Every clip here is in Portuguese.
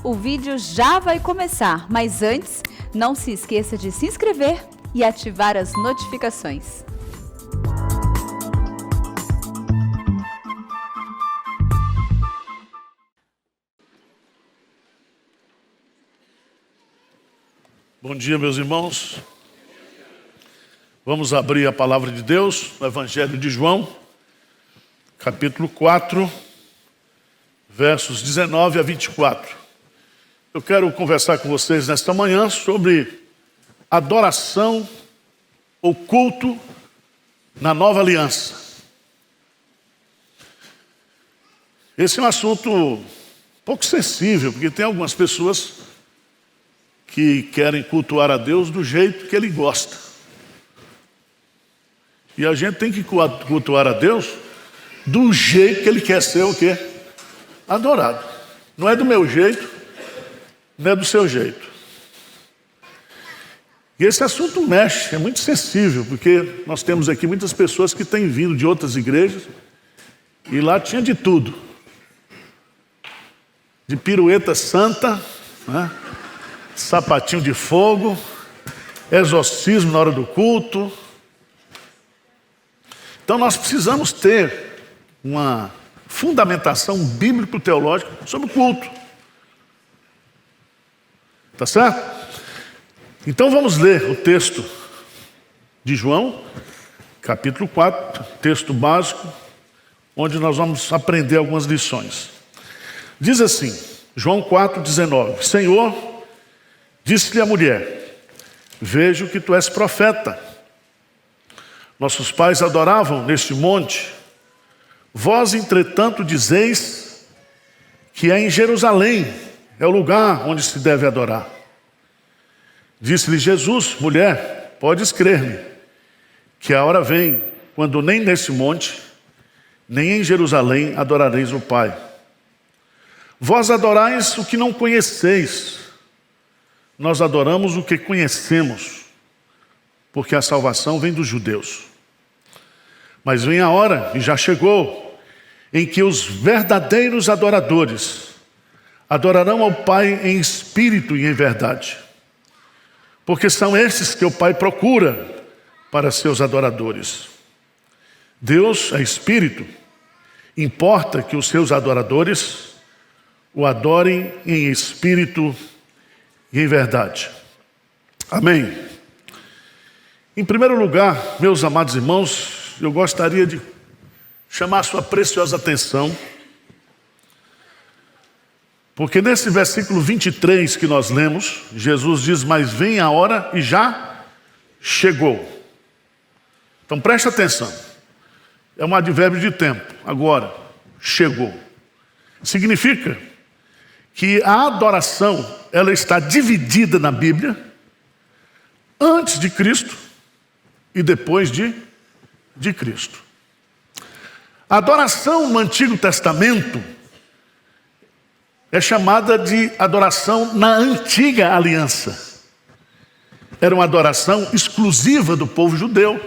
O vídeo já vai começar, mas antes, não se esqueça de se inscrever e ativar as notificações. Bom dia, meus irmãos. Vamos abrir a palavra de Deus no Evangelho de João, capítulo 4, versos 19 a 24. Eu quero conversar com vocês nesta manhã sobre adoração ou culto na nova aliança. Esse é um assunto um pouco sensível, porque tem algumas pessoas que querem cultuar a Deus do jeito que Ele gosta. E a gente tem que cultuar a Deus do jeito que Ele quer ser o quê? Adorado. Não é do meu jeito, não é do seu jeito. E esse assunto mexe, é muito sensível, porque nós temos aqui muitas pessoas que têm vindo de outras igrejas e lá tinha de tudo. De pirueta santa, né? Sapatinho de fogo, exorcismo na hora do culto. Então nós precisamos ter uma fundamentação bíblico-teológica sobre o culto. Tá certo? Então vamos ler o texto de João, capítulo 4, texto básico, onde nós vamos aprender algumas lições. Diz assim, João 4, 19: Senhor, disse-lhe a mulher, vejo que tu és profeta. Nossos pais adoravam neste monte. Vós, entretanto, dizeis que é em Jerusalém, é o lugar onde se deve adorar. Disse-lhe Jesus, mulher, podes crer-me, que a hora vem, quando nem nesse monte, nem em Jerusalém adorareis o Pai. Vós adorais o que não conheceis. Nós adoramos o que conhecemos, porque a salvação vem dos judeus. Mas vem a hora, e já chegou, em que os verdadeiros adoradores adorarão ao Pai em espírito e em verdade. Porque são esses que o Pai procura para seus adoradores. Deus é espírito, importa que os seus adoradores o adorem em espírito e em verdade. Amém. Em primeiro lugar, meus amados irmãos, eu gostaria de chamar sua preciosa atenção, porque nesse versículo 23 que nós lemos, Jesus diz, mas vem a hora e já chegou. Então preste atenção, é um advérbio de tempo, agora, chegou. Significa que a adoração, ela está dividida na Bíblia, antes de Cristo e depois de Cristo. A adoração no Antigo Testamento é chamada de adoração na Antiga Aliança. Era uma adoração exclusiva do povo judeu.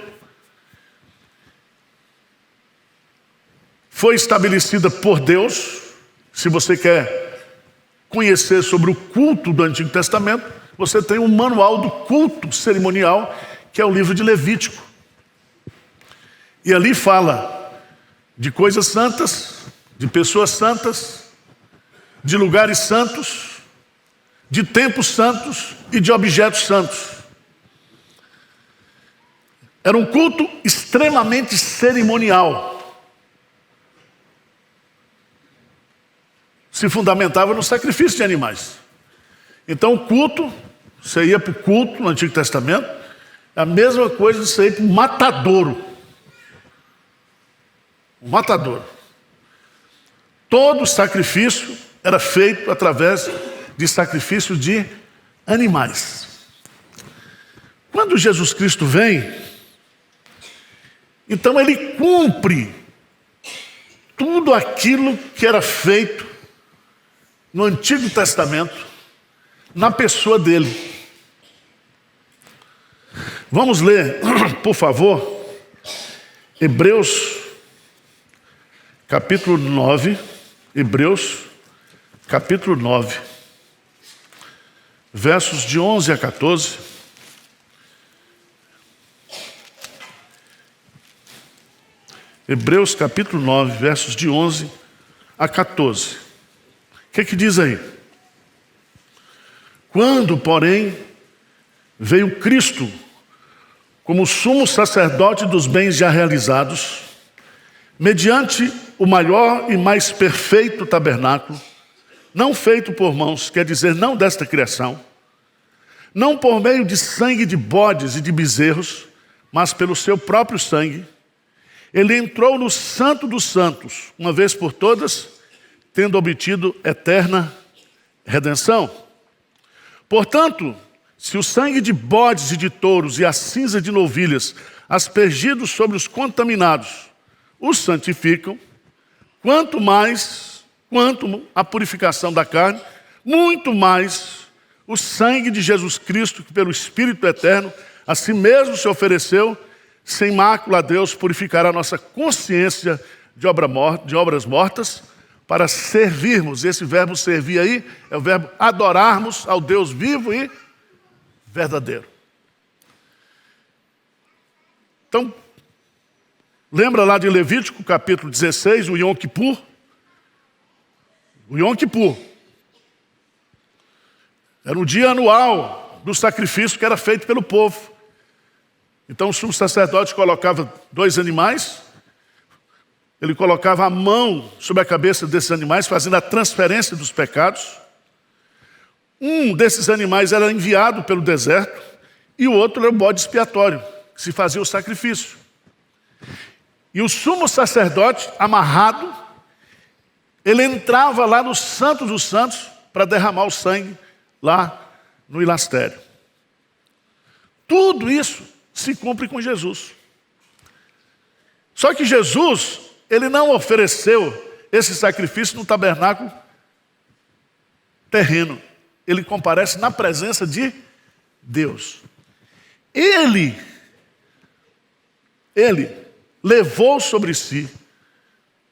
Foi estabelecida por Deus. Se você quer conhecer sobre o culto do Antigo Testamento, você tem um manual do culto cerimonial, que é o livro de Levítico. E ali fala de coisas santas, de pessoas santas, de lugares santos, de tempos santos e de objetos santos. Era um culto extremamente cerimonial. Se fundamentava no sacrifício de animais. Então o culto, você ia para o culto no Antigo Testamento, é a mesma coisa de você ir para o matadouro. O matadouro. Todo sacrifício era feito através de sacrifício de animais. Quando Jesus Cristo vem, então Ele cumpre tudo aquilo que era feito no Antigo Testamento, na pessoa dele. Vamos ler, por favor, Hebreus, capítulo 9, Hebreus, capítulo 9. versos de 11 a 14. Hebreus capítulo 9, versos de 11 a 14. O que diz aí? Quando, porém, veio Cristo como sumo sacerdote dos bens já realizados, mediante o maior e mais perfeito tabernáculo, não feito por mãos, quer dizer, não desta criação, não por meio de sangue de bodes e de bezerros, mas pelo seu próprio sangue, ele entrou no Santo dos Santos, uma vez por todas, tendo obtido eterna redenção. Portanto, se o sangue de bodes e de touros e a cinza de novilhas, aspergidos sobre os contaminados, os santificam, quanto a purificação da carne, muito mais o sangue de Jesus Cristo, que pelo Espírito Eterno, a si mesmo se ofereceu, sem mácula a Deus, purificará a nossa consciência de obras mortas, para servirmos. Esse verbo servir aí é o verbo adorarmos ao Deus vivo e verdadeiro. Então, lembra lá de Levítico, capítulo 16, o Yom Kippur? O Yom Kippur era um dia anual do sacrifício que era feito pelo povo. Então o sumo sacerdote colocava 2 animais, ele colocava a mão sobre a cabeça desses animais, fazendo a transferência dos pecados. Um desses animais era enviado pelo deserto, e o outro era o bode expiatório, que se fazia o sacrifício. E o sumo sacerdote, amarrado, ele entrava lá no Santo dos Santos para derramar o sangue lá no hilastério. Tudo isso se cumpre com Jesus. Só que Jesus, ele não ofereceu esse sacrifício no tabernáculo terreno. Ele comparece na presença de Deus. Ele levou sobre si,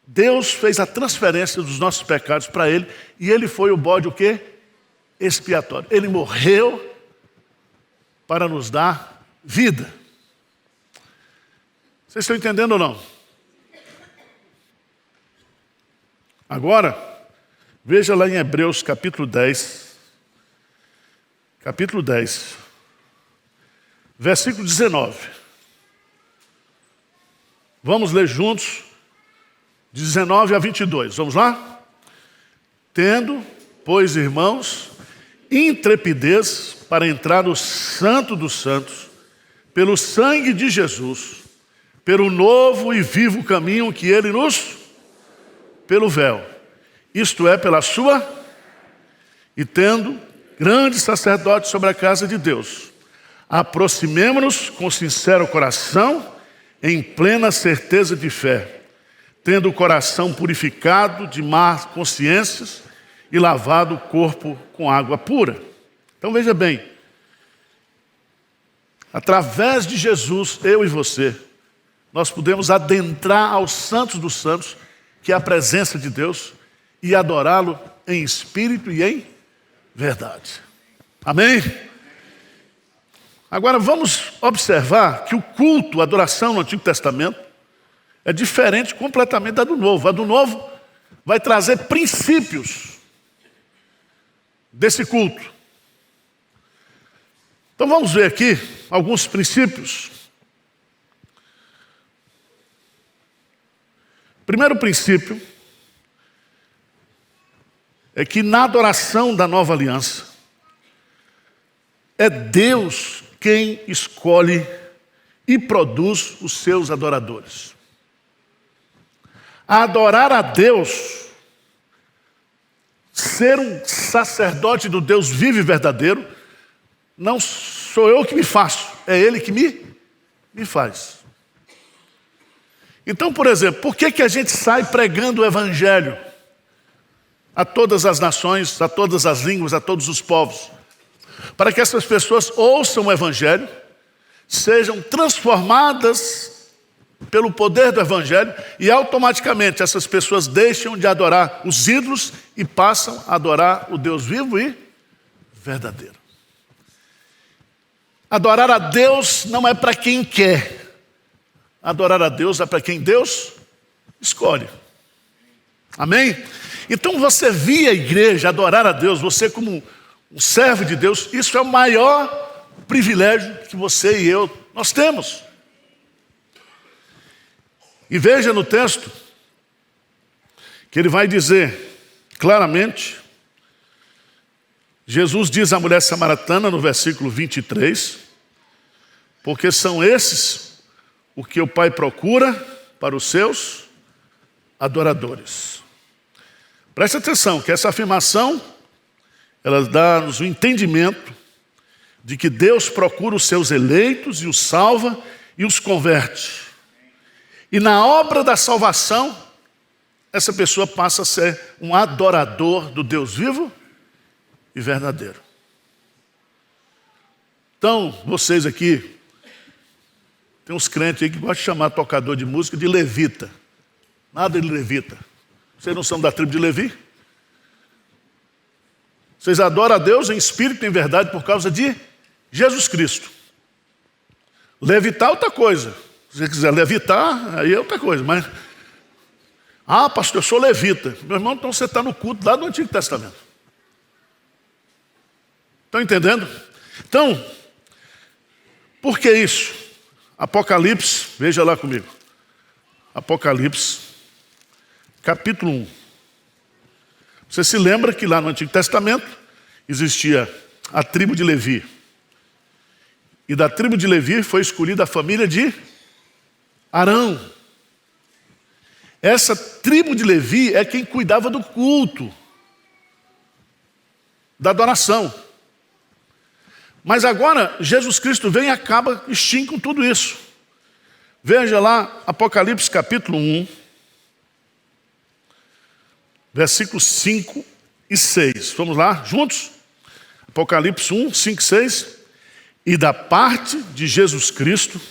Deus fez a transferência dos nossos pecados para ele, e ele foi o bode o quê? Expiatório. Ele morreu para nos dar vida. Vocês estão entendendo ou não? Agora, veja lá em Hebreus capítulo 10. Capítulo 10. Versículo 19. Vamos ler juntos, de 19 a 22. Vamos lá? Tendo, pois, irmãos, intrepidez para entrar no Santo dos Santos, pelo sangue de Jesus, pelo novo e vivo caminho que ele nos, pelo véu, isto é, pela sua, e tendo grande sacerdote sobre a casa de Deus, aproximemo-nos com sincero coração, em plena certeza de fé, tendo o coração purificado de más consciências e lavado o corpo com água pura. Então veja bem, através de Jesus, eu e você, nós podemos adentrar aos santos dos santos, que é a presença de Deus, e adorá-lo em espírito e em verdade. Amém? Agora vamos observar que o culto, a adoração no Antigo Testamento é diferente completamente da do Novo. A do Novo vai trazer princípios desse culto. Então vamos ver aqui alguns princípios. Primeiro princípio é que na adoração da nova aliança, é Deus quem escolhe e produz os seus adoradores. Adorar a Deus, ser um sacerdote do Deus vivo e verdadeiro, não sou eu que me faço, é Ele que me faz. Então, por exemplo, por que a gente sai pregando o Evangelho a todas as nações, a todas as línguas, a todos os povos? Para que essas pessoas ouçam o Evangelho, sejam transformadas pelo poder do Evangelho e automaticamente essas pessoas deixam de adorar os ídolos e passam a adorar o Deus vivo e verdadeiro. Adorar a Deus não é para quem quer. Adorar a Deus é para quem Deus escolhe. Amém? Então você vir à igreja, adorar a Deus, você como um servo de Deus, isso é o maior privilégio que você e eu, nós temos. E veja no texto que ele vai dizer claramente, Jesus diz à mulher samaritana no versículo 23, porque são esses o que o Pai procura para os seus adoradores. Preste atenção que essa afirmação, ela dá-nos o entendimento de que Deus procura os seus eleitos e os salva e os converte. E na obra da salvação, essa pessoa passa a ser um adorador do Deus vivo e verdadeiro. Então, vocês aqui, tem uns crentes aí que gostam de chamar tocador de música de levita. Nada de levita. Vocês não são da tribo de Levi? Vocês adoram a Deus em espírito e em verdade por causa de Jesus Cristo. Levitar é outra coisa. Se você quiser levitar, aí é outra coisa. Mas, pastor, eu sou levita. Meu irmão, então você está no culto lá do Antigo Testamento. Estão entendendo? Então, por que isso? Apocalipse, veja lá comigo. Apocalipse, capítulo 1. Você se lembra que lá no Antigo Testamento existia a tribo de Levi. E da tribo de Levi foi escolhida a família de Arão. Essa tribo de Levi é quem cuidava do culto, da adoração. Mas agora Jesus Cristo vem e acaba, extingue com tudo isso. Veja lá Apocalipse capítulo 1, versículos 5 e 6. Vamos lá, juntos? Apocalipse 1, 5 e 6. E da parte de Jesus Cristo,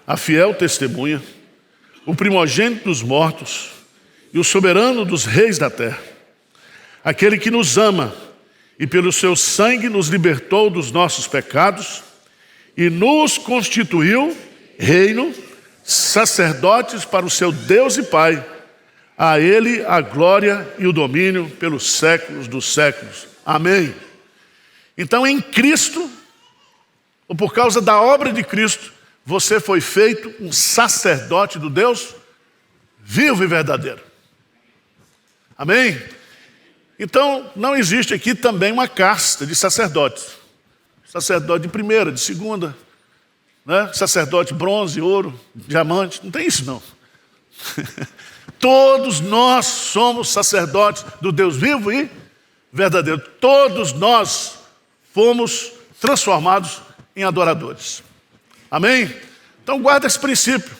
a fiel testemunha, o primogênito dos mortos e o soberano dos reis da terra, aquele que nos ama e pelo seu sangue nos libertou dos nossos pecados e nos constituiu reino, sacerdotes para o seu Deus e Pai. A Ele a glória e o domínio pelos séculos dos séculos. Amém. Então em Cristo, ou por causa da obra de Cristo, você foi feito um sacerdote do Deus vivo e verdadeiro. Amém? Então, não existe aqui também uma casta de sacerdotes. Sacerdote de primeira, de segunda, né? Sacerdote bronze, ouro, diamante. Não tem isso, não. Todos nós somos sacerdotes do Deus vivo e verdadeiro. Todos nós fomos transformados em adoradores. Amém? Então guarda esse princípio.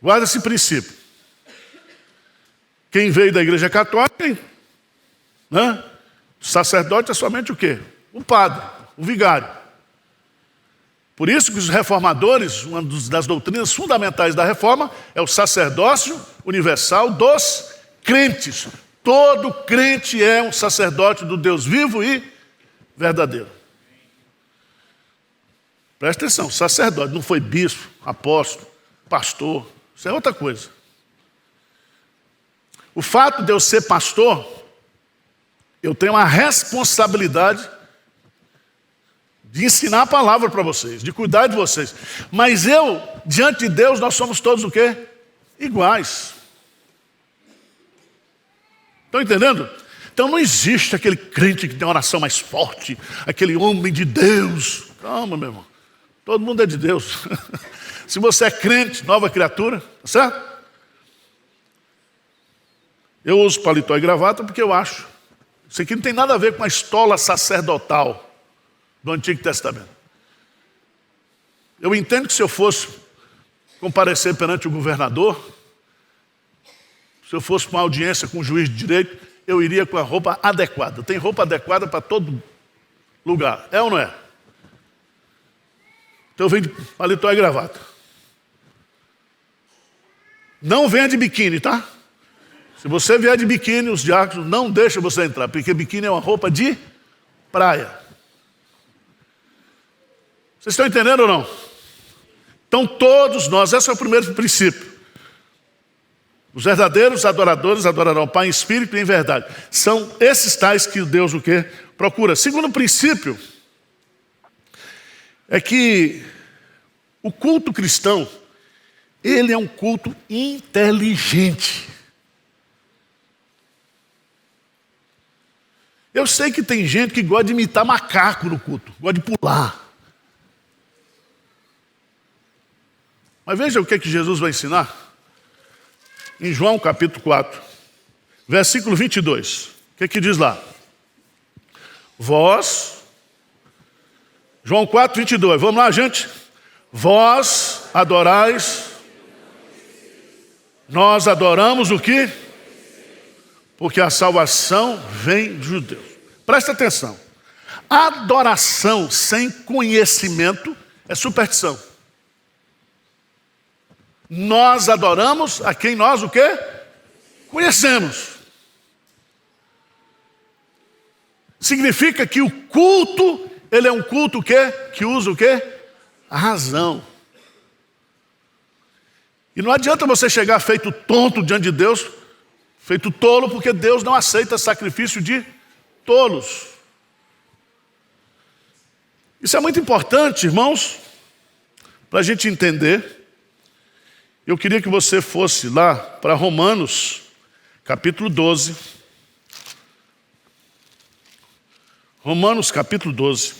Guarda esse princípio. Quem veio da igreja católica, né? O sacerdote é somente o quê? O padre, o vigário. Por isso que os reformadores, uma das doutrinas fundamentais da reforma é o sacerdócio universal dos crentes. Todo crente é um sacerdote do Deus vivo e verdadeiro. Presta atenção, sacerdote não foi bispo, apóstolo, pastor, isso é outra coisa. O fato de eu ser pastor, eu tenho a responsabilidade de ensinar a palavra para vocês, de cuidar de vocês. Mas eu, diante de Deus, nós somos todos o quê? Iguais. Estão entendendo? Então não existe aquele crente que tem uma oração mais forte, aquele homem de Deus. Calma, meu irmão. Todo mundo é de Deus. Se você é crente, nova criatura, tá certo? Eu uso paletó e gravata porque eu acho. Isso aqui não tem nada a ver com a estola sacerdotal do Antigo Testamento. Eu entendo que se eu fosse comparecer perante o governador, se eu fosse para uma audiência com o juiz de direito, eu iria com a roupa adequada. Tem roupa adequada para todo lugar. É ou não é? Então eu venho de paletó e gravata. Não venha de biquíni, tá? Se você vier de biquíni, os diáconos não deixam você entrar, porque biquíni é uma roupa de praia. Vocês estão entendendo ou não? Então todos nós, esse é o primeiro princípio. Os verdadeiros adoradores adorarão o Pai em espírito e em verdade. São esses tais que Deus o quê? Procura. Segundo princípio é que o culto cristão, ele é um culto inteligente. Eu sei que tem gente que gosta de imitar macaco no culto, gosta de pular. Mas veja o que Jesus vai ensinar. Em João capítulo 4, versículo 22. O que diz lá? Vós, João 4, 22. Vamos lá, gente? Vós adorais, nós adoramos o quê? Porque a salvação vem dos judeus. Presta atenção. Adoração sem conhecimento é superstição. Nós adoramos a quem nós o quê? Conhecemos. Significa que o culto, ele é um culto o quê? Que usa o quê? A razão. E não adianta você chegar feito tonto diante de Deus, feito tolo, porque Deus não aceita sacrifício de tolos. Isso é muito importante, irmãos, para a gente entender. Eu queria que você fosse lá para Romanos, capítulo 12. Romanos, capítulo 12.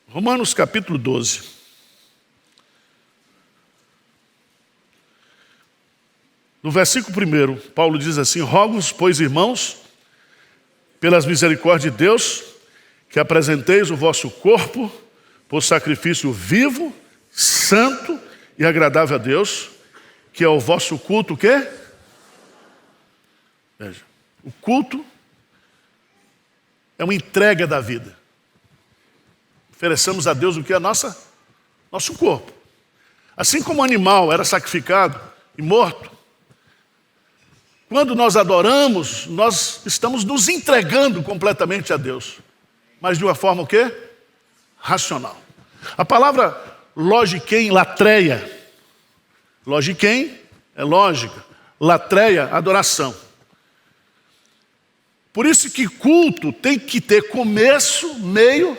Romanos, capítulo 12. No versículo 1, Paulo diz assim: rogo-vos, pois, irmãos, pelas misericórdias de Deus, que apresenteis o vosso corpo por sacrifício vivo, santo e agradável a Deus, que é o vosso culto, o quê? Veja, o culto é uma entrega da vida. Ofereçamos a Deus o que é nosso corpo. Assim como o animal era sacrificado e morto, quando nós adoramos, nós estamos nos entregando completamente a Deus. Mas de uma forma o quê? Racional. A palavra logiquem, latreia. Logiquem é lógica. Latreia, adoração. Por isso que culto tem que ter começo, meio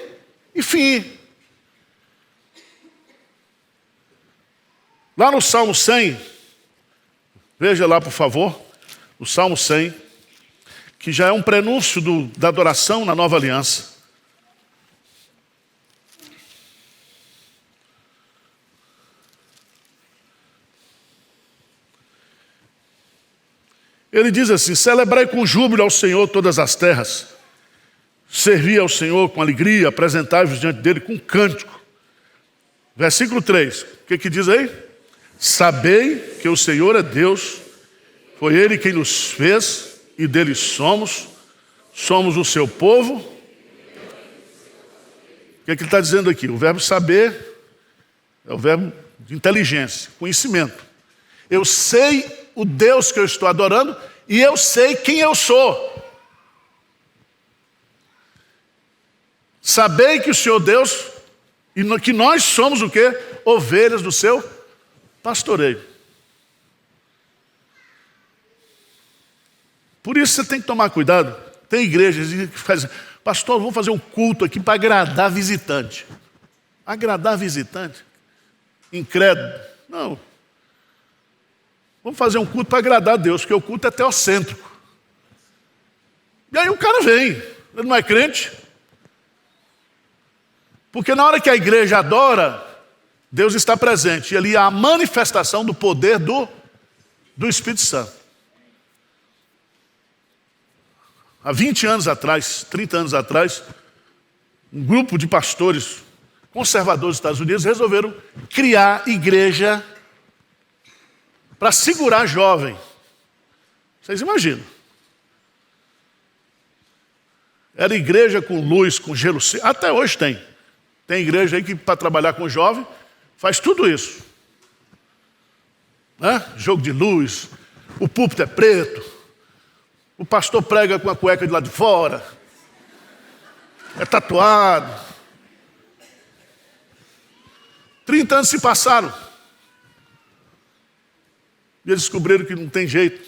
e fim. Lá no Salmo 100, veja lá por favor. O Salmo 100, que já é um prenúncio da adoração na nova aliança. Ele diz assim: celebrai com júbilo ao Senhor todas as terras, servi ao Senhor com alegria, apresentai-vos diante dele com cântico. Versículo 3, o que diz aí? Sabei que o Senhor é Deus, foi Ele quem nos fez e dele somos o seu povo. O que ele está dizendo aqui? O verbo saber é o verbo de inteligência, conhecimento. Eu sei o Deus que eu estou adorando e eu sei quem eu sou. Sabei que o Senhor Deus, e que nós somos o quê? Ovelhas do seu pastoreio. Por isso você tem que tomar cuidado. Tem igrejas que fazem: pastor, vamos fazer um culto aqui para agradar visitante. Agradar visitante? Incrédulo? Não. Vamos fazer um culto para agradar a Deus, porque o culto é teocêntrico. E aí o cara vem, ele não é crente. Porque na hora que a igreja adora, Deus está presente. E ali há a manifestação do poder do Espírito Santo. Há 20 anos atrás, 30 anos atrás, um grupo de pastores conservadores dos Estados Unidos resolveram criar igreja para segurar jovem. Vocês imaginam? Era igreja com luz, com gelo. Até hoje tem. Tem igreja aí que para trabalhar com jovem faz tudo isso. Né? Jogo de luz, o púlpito é preto, O pastor prega com a cueca de lá de fora. É tatuado. 30 anos se passaram. E eles descobriram que não tem jeito.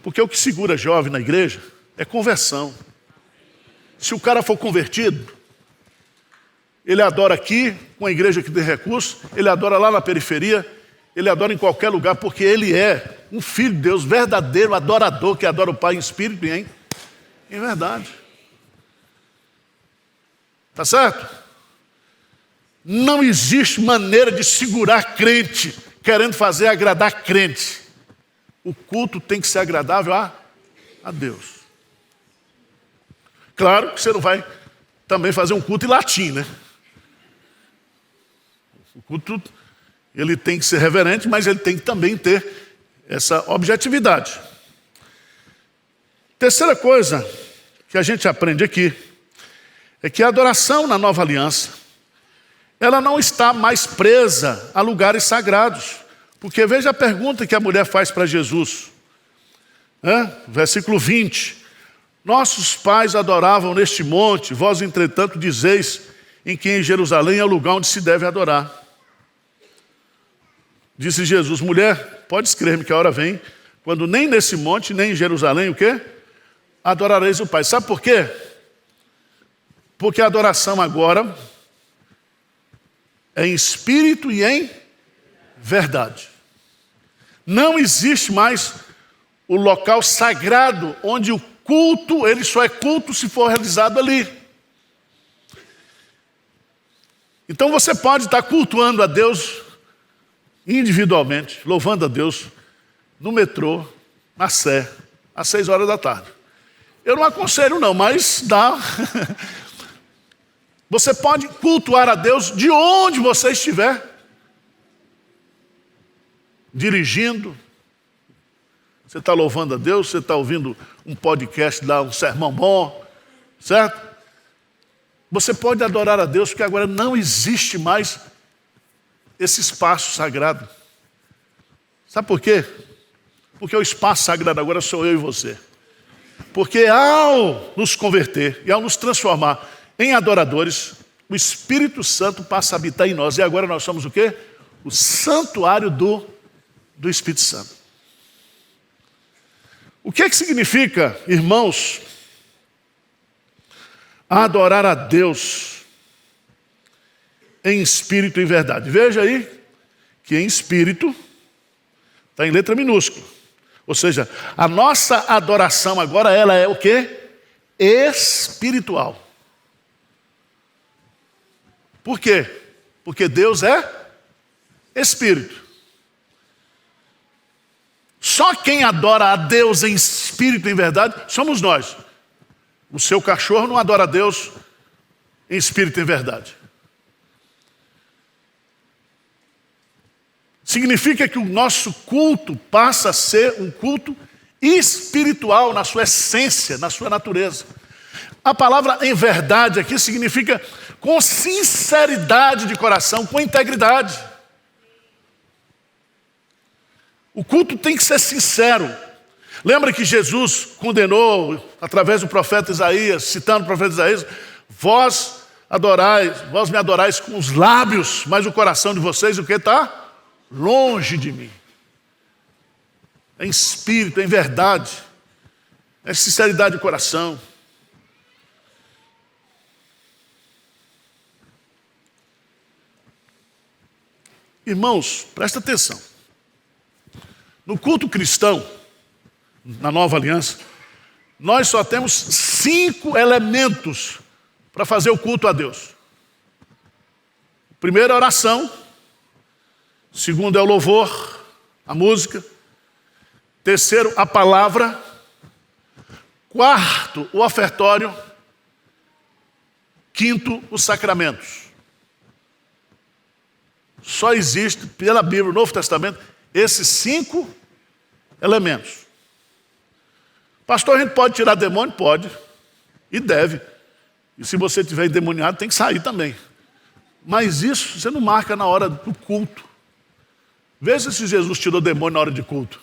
Porque o que segura jovem na igreja é conversão. Se o cara for convertido, ele adora aqui, com a igreja que tem recurso, ele adora lá na periferia, ele adora em qualquer lugar, porque ele é um filho de Deus, verdadeiro adorador, que adora o Pai em espírito e em verdade. Tá certo? Não existe maneira de segurar crente, querendo fazer agradar crente. O culto tem que ser agradável a Deus. Claro que você não vai também fazer um culto em latim, né? O culto, ele tem que ser reverente, mas ele tem que também ter essa objetividade. Terceira coisa que a gente aprende aqui é que a adoração na nova aliança, ela não está mais presa a lugares sagrados. Porque veja a pergunta que a mulher faz para Jesus. Versículo 20. Nossos pais adoravam neste monte, vós entretanto dizeis em que em Jerusalém é o lugar onde se deve adorar. Disse Jesus, mulher, pode crer-me que a hora vem, quando nem nesse monte, nem em Jerusalém, o quê? Adorareis o Pai. Sabe por quê? Porque a adoração agora é em espírito e em verdade. Não existe mais o local sagrado onde o culto, ele só é culto se for realizado ali. Então você pode estar cultuando a Deus individualmente, louvando a Deus no metrô, na Sé, às 6 horas da tarde. Eu não aconselho não, mas dá. Você pode cultuar a Deus de onde você estiver. Dirigindo, você está louvando a Deus, você está ouvindo um podcast lá, um sermão bom, certo? Você pode adorar a Deus, porque agora não existe mais esse espaço sagrado. Sabe por quê? Porque o espaço sagrado agora sou eu e você. Porque ao nos converter e ao nos transformar em adoradores, o Espírito Santo passa a habitar em nós. E agora nós somos o quê? O santuário do Espírito Santo. O que é que significa, irmãos, adorar a Deus em espírito e verdade? Veja aí que em espírito está em letra minúscula. Ou seja, a nossa adoração agora ela é o quê? Espiritual. Por quê? Porque Deus é espírito. Só quem adora a Deus em espírito e em verdade somos nós. O seu cachorro não adora a Deus em espírito e em verdade. Significa que o nosso culto passa a ser um culto espiritual na sua essência, na sua natureza. A palavra em verdade aqui significa com sinceridade de coração, com integridade. O culto tem que ser sincero. Lembra que Jesus condenou, através do profeta Isaías, citando o profeta Isaías, vós me adorais com os lábios, mas o coração de vocês, o que está? Longe de mim. É em espírito, é em verdade. É sinceridade de coração. Irmãos, presta atenção. No culto cristão, na nova aliança, nós só temos 5 elementos para fazer o culto a Deus. O primeiro é a oração. O segundo é o louvor, a música. Terceiro, a palavra. Quarto, o ofertório. Quinto, os sacramentos. Só existe, pela Bíblia, no Novo Testamento, esses 5 elementos. Pastor, a gente pode tirar demônio? Pode. E deve. E se você estiver endemoniado, tem que sair também. Mas isso você não marca na hora do culto. Veja se Jesus tirou demônio na hora de culto.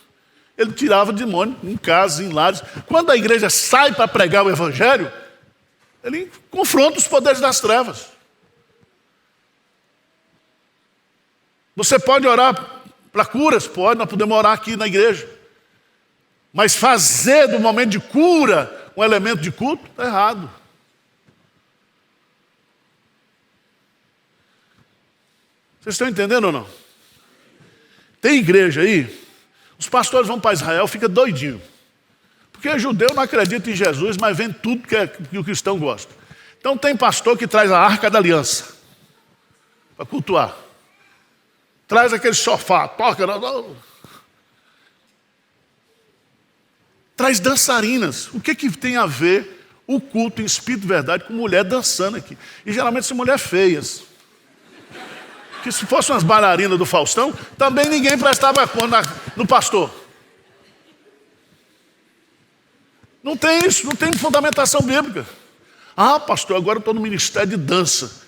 Ele tirava demônio em casas, em lares. Quando a igreja sai para pregar o evangelho, ele confronta os poderes das trevas. Você pode orar para curas? Pode, nós podemos orar aqui na igreja. Mas fazer do momento de cura um elemento de culto, está errado. Vocês estão entendendo ou não? Tem igreja aí, os pastores vão para Israel, fica doidinho. Porque judeu não acredita em Jesus, mas vende tudo que o cristão gosta. Então tem pastor que traz a Arca da Aliança para cultuar. Traz aquele sofá, toca. Traz dançarinas. O que tem a ver o culto em espírito e verdade com mulher dançando aqui? E geralmente são mulheres feias. Que se fossem umas bailarinas do Faustão, também ninguém prestava conta no pastor. Não tem isso, não tem fundamentação bíblica. Ah, pastor, agora eu estou no ministério de dança.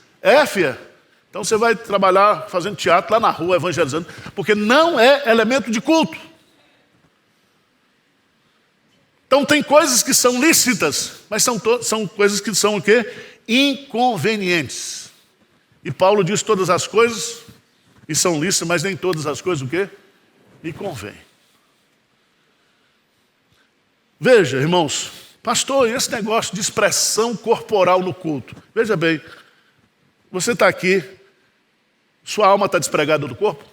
Filha? Então você vai trabalhar fazendo teatro lá na rua, evangelizando, porque não é elemento de culto. Então tem coisas que são lícitas, mas são coisas que são o quê? Inconvenientes. E Paulo diz todas as coisas, e são lícitas, mas nem todas as coisas o quê? Me convém. Veja, irmãos, pastor, esse negócio de expressão corporal no culto. Veja bem, você está aqui, sua alma está despregada do corpo?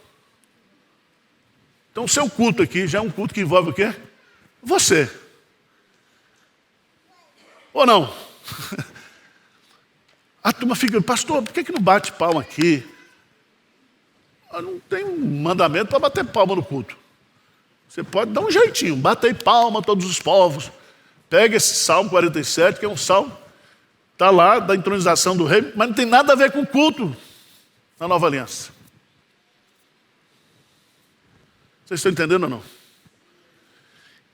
Então o seu culto aqui já é um culto que envolve o quê? Você. Ou não? A turma fica, pastor, por que não bate palma aqui? Não tem um mandamento para bater palma no culto. Você pode dar um jeitinho, bate aí palma todos os povos. Pega esse Salmo 47, que é um salmo, está lá da entronização do rei, mas não tem nada a ver com o culto na Nova Aliança. Vocês estão entendendo ou não?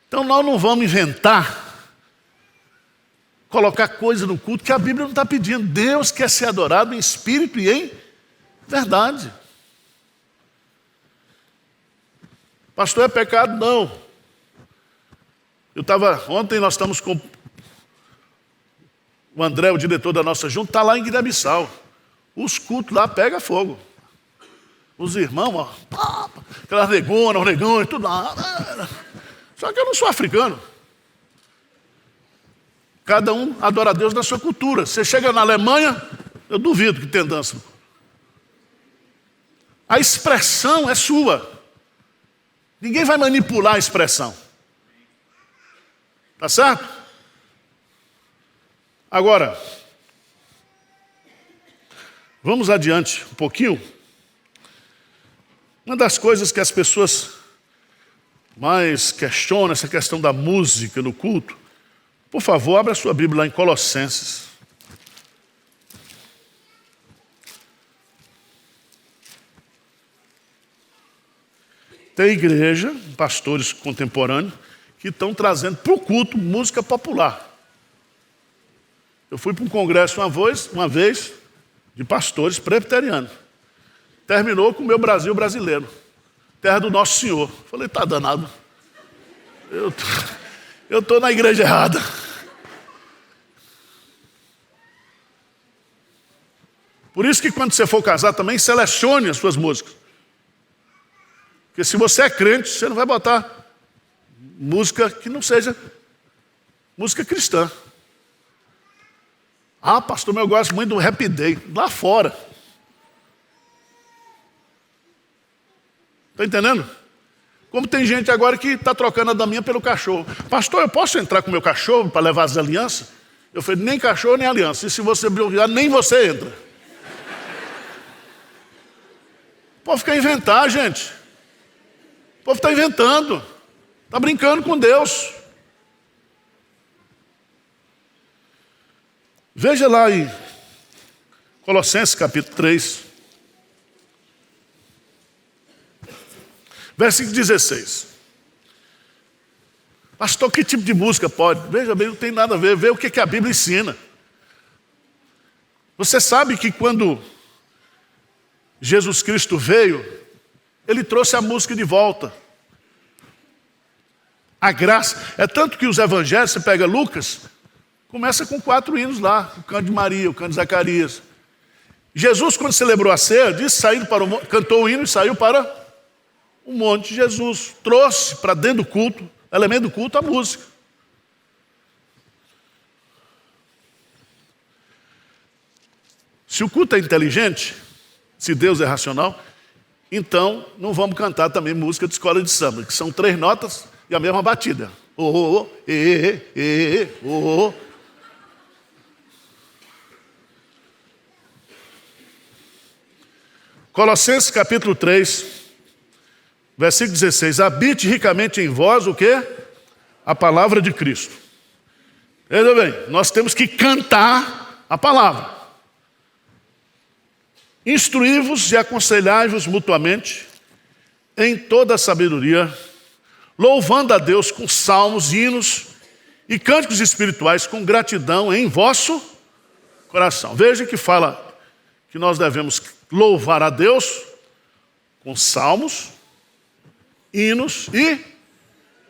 Então nós não vamos inventar, colocar coisa no culto que a Bíblia não está pedindo. Deus quer ser adorado em espírito e em verdade. Pastor, é pecado? Não. Ontem nós estamos com o André, o diretor da nossa junta, está lá em Guiné-Bissau. Os cultos lá pegam fogo. Os irmãos, ó, aquelas negonas, os negões, tudo lá. Só que eu não sou africano. Cada um adora a Deus na sua cultura. Você chega na Alemanha, eu duvido que tenha dança. A expressão é sua. Ninguém vai manipular a expressão. Tá certo? Agora, vamos adiante um pouquinho. Uma das coisas que as pessoas mais questionam, essa questão da música no culto. Por favor, abra a sua Bíblia lá em Colossenses. Tem igreja, pastores contemporâneos, que estão trazendo para o culto música popular. Eu fui para um congresso uma vez de pastores presbiterianos. Terminou com o meu Brasil brasileiro, terra do Nosso Senhor. Falei, tá danado. Eu estou na igreja errada. Por isso que quando você for casar também, selecione as suas músicas. Porque se você é crente, você não vai botar música que não seja música cristã. Ah, pastor, eu gosto muito do Happy Day. Lá fora. Está entendendo? Como tem gente agora que está trocando a daminha pelo cachorro. Pastor, eu posso entrar com o meu cachorro para levar as alianças? Eu falei, nem cachorro, nem aliança. E se você brigar, nem você entra. O povo fica a inventar, gente. O povo está inventando. Está brincando com Deus. Veja lá em Colossenses capítulo 3. Versículo 16. Pastor, que tipo de música pode? Veja bem, não tem nada a ver. Vê o que a Bíblia ensina. Você sabe que quando Jesus Cristo veio, Ele trouxe a música de volta. A graça. É tanto que os evangelhos, você pega Lucas, começa com 4 hinos lá. O canto de Maria, o canto de Zacarias. Jesus, quando celebrou a ceia, disse, cantou o hino e saiu para o monte. Jesus trouxe para dentro do culto, elemento do culto, a música. Se o culto é inteligente, se Deus é racional, então não vamos cantar também música de escola de samba, que são 3 notas e a mesma batida. Colossenses capítulo 3, versículo 16. Habite ricamente em vós o quê? A palavra de Cristo. Entendeu bem? Nós temos que cantar a palavra. Instruí-vos e aconselhai-vos mutuamente em toda a sabedoria, louvando a Deus com salmos, hinos e cânticos espirituais com gratidão em vosso coração. Veja que fala que nós devemos louvar a Deus com salmos, hinos e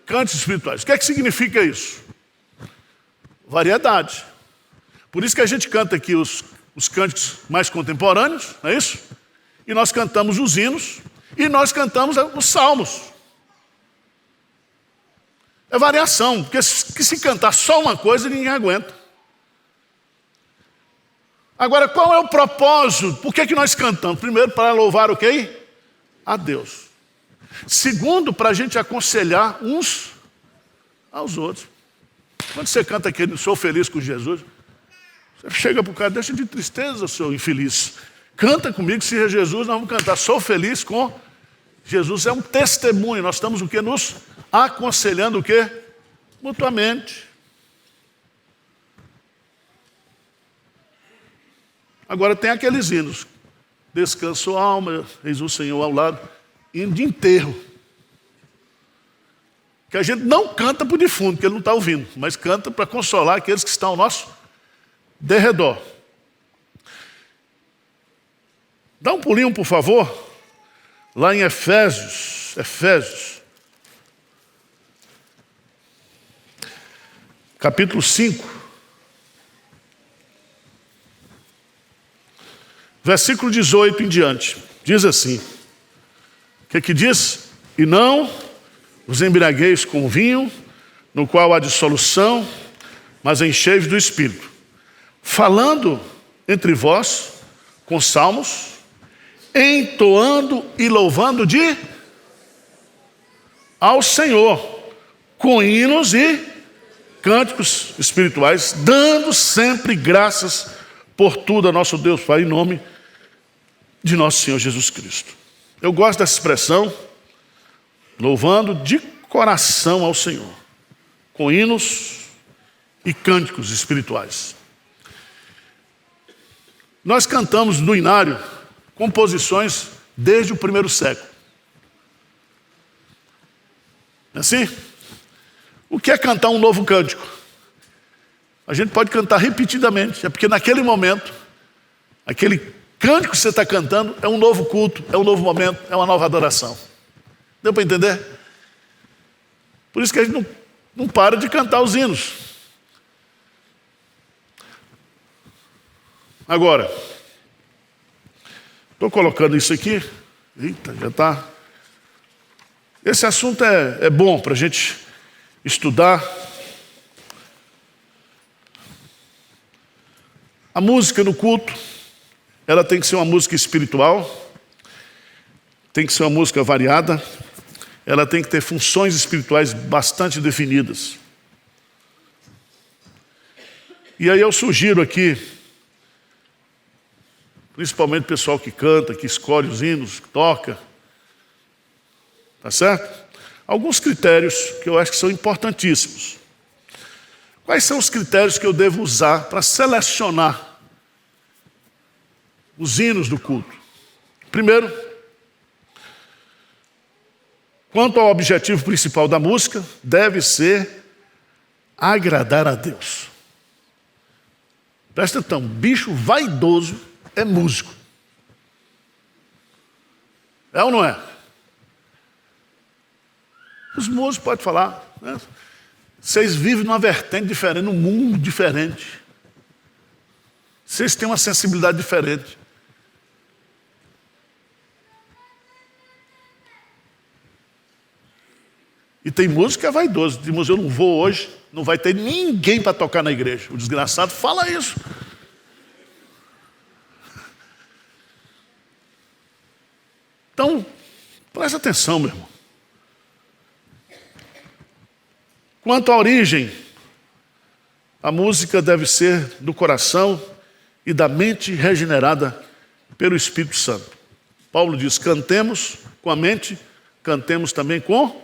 cânticos espirituais. O que é que significa isso? Variedade. Por isso que a gente canta aqui os cânticos mais contemporâneos, não é isso? E nós cantamos os hinos e nós cantamos os salmos. É variação, porque se cantar só uma coisa, ninguém aguenta. Agora, qual é o propósito? Por que nós cantamos? Primeiro, para louvar o quê? A Deus. Segundo, para a gente aconselhar uns aos outros. Quando você canta aquele "Sou feliz com Jesus", você chega para o cara, deixa de tristeza, seu infeliz. Canta comigo, se é Jesus, nós vamos cantar "Sou feliz com Jesus". É um testemunho, nós estamos o quê? Nos aconselhando o quê? Mutuamente. Agora tem aqueles hinos. Descanso alma, eis o Senhor ao lado. Hino de enterro. Que a gente não canta para o defunto, porque ele não está ouvindo, mas canta para consolar aqueles que estão ao nosso derredor. Dá um pulinho, por favor, lá em Efésios, capítulo 5, versículo 18 em diante. Diz assim, o que diz? E não vos embriagueis com vinho, no qual há dissolução, mas enchei-vos do Espírito, falando entre vós com salmos, entoando e louvando ao Senhor, com hinos e cânticos espirituais, dando sempre graças por tudo a nosso Deus Pai, em nome de nosso Senhor Jesus Cristo. Eu gosto dessa expressão, louvando de coração ao Senhor, com hinos e cânticos espirituais. Nós cantamos no inário composições desde o 1º século. Não é assim? O que é cantar um novo cântico? A gente pode cantar repetidamente, é porque naquele momento, aquele cântico que você está cantando é um novo culto, é um novo momento, é uma nova adoração. Deu para entender? Por isso que a gente não para de cantar os hinos. Agora, estou colocando isso aqui. Eita, já está. Esse assunto é bom para a gente estudar. A música no culto, ela tem que ser uma música espiritual, tem que ser uma música variada, ela tem que ter funções espirituais bastante definidas. E aí eu sugiro aqui, principalmente o pessoal que canta, que escolhe os hinos, que toca, tá certo? Alguns critérios que eu acho que são importantíssimos. Quais são os critérios que eu devo usar para selecionar os hinos do culto? Primeiro, quanto ao objetivo principal da música, deve ser agradar a Deus. Presta atenção, bicho vaidoso é músico. É ou não é? Os músicos podem falar, né? Vocês vivem numa vertente diferente, num mundo diferente. Vocês têm uma sensibilidade diferente. E tem músico que é vaidoso. Tem músico, eu não vou hoje, não vai ter ninguém para tocar na igreja. O desgraçado fala isso. Então, presta atenção, meu irmão. Quanto à origem, a música deve ser do coração e da mente regenerada pelo Espírito Santo. Paulo diz, cantemos com a mente, cantemos também com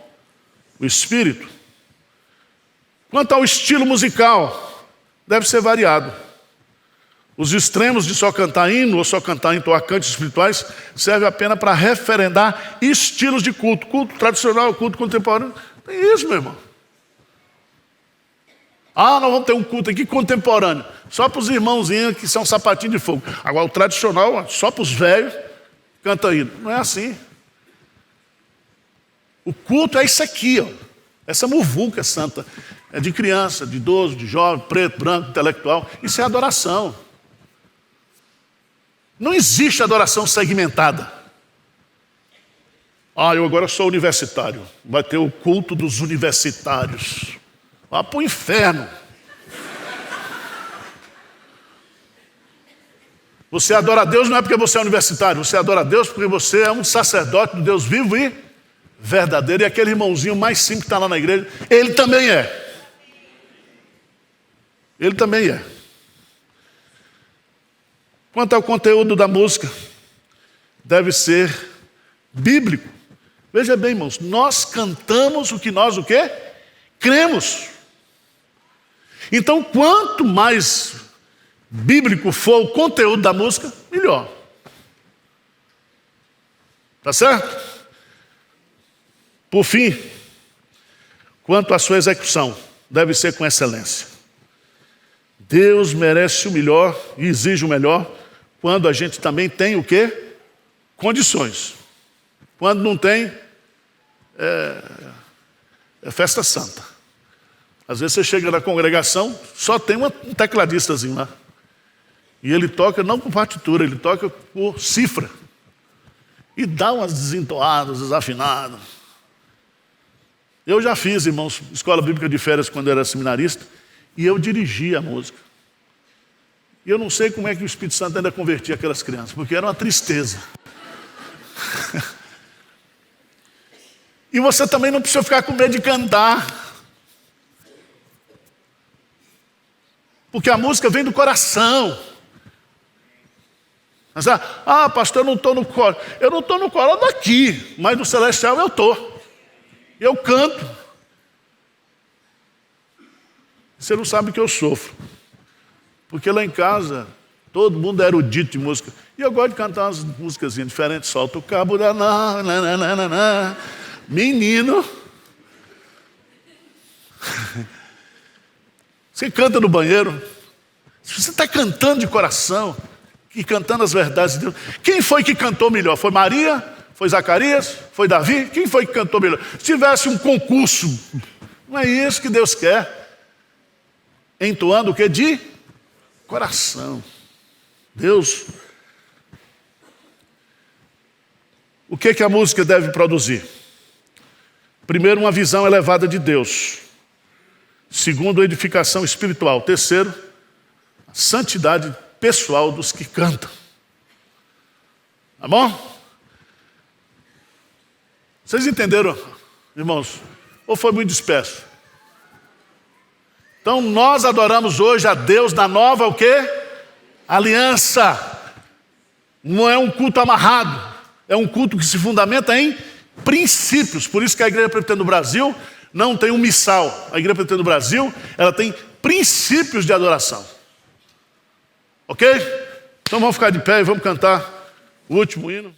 o Espírito. Quanto ao estilo musical, deve ser variado. Os extremos de só cantar hino ou só cantar entoacantes espirituais servem apenas para referendar estilos de culto. Culto tradicional, culto contemporâneo. Tem isso, meu irmão. Ah, nós vamos ter um culto aqui contemporâneo. Só para os irmãozinhos que são sapatinho de fogo. Agora o tradicional, só para os velhos, canta hino. Não é assim. O culto é isso aqui, ó. Essa muvuca santa. É de criança, de idoso, de jovem, preto, branco, intelectual. Isso é adoração. Não existe adoração segmentada. Ah, eu agora sou universitário. Vai ter o culto dos universitários. Vá para o inferno. Você adora a Deus não é porque você é universitário. Você adora a Deus porque você é um sacerdote do Deus vivo e verdadeiro. E aquele irmãozinho mais simples que está lá na igreja, ele também é. Ele também é. Quanto ao conteúdo da música, deve ser bíblico. Veja bem, irmãos, nós cantamos o que nós o quê? Cremos. Então, quanto mais bíblico for o conteúdo da música, melhor. Tá certo? Por fim, quanto à sua execução, deve ser com excelência. Deus merece o melhor e exige o melhor quando a gente também tem o quê? Condições. Quando não tem, é festa santa. Às vezes você chega na congregação, só tem um tecladistazinho lá. E ele toca não por partitura, ele toca por cifra. E dá umas desentoadas, desafinadas. Eu já fiz, irmãos, escola bíblica de férias quando eu era seminarista, e eu dirigia a música. E eu não sei como é que o Espírito Santo ainda convertia aquelas crianças, porque era uma tristeza. E você também não precisa ficar com medo de cantar. Porque a música vem do coração. Mas, pastor, eu não estou no coro. Eu não estou no coro daqui, mas no celestial eu estou. Eu canto. Você não sabe que eu sofro. Porque lá em casa, todo mundo é erudito de música. E eu gosto de cantar umas músicas diferentes. Solta o cabo da... Menino. Você canta no banheiro. Se você está cantando de coração e cantando as verdades de Deus. Quem foi que cantou melhor? Foi Maria? Foi Zacarias? Foi Davi? Quem foi que cantou melhor? Se tivesse um concurso, não é isso que Deus quer. Entoando o quê? De coração. Deus. O que a música deve produzir? Primeiro, uma visão elevada de Deus. Segundo, a edificação espiritual. Terceiro, a santidade pessoal dos que cantam. Tá bom? Vocês entenderam, irmãos? Ou foi muito disperso? Então, nós adoramos hoje a Deus na nova o quê? Aliança. Não é um culto amarrado. É um culto que se fundamenta em princípios. Por isso que a Igreja Presbiteriana do Brasil não tem um missal. A Igreja Presbiteriana do Brasil, ela tem princípios de adoração. Ok? Então vamos ficar de pé e vamos cantar o último hino.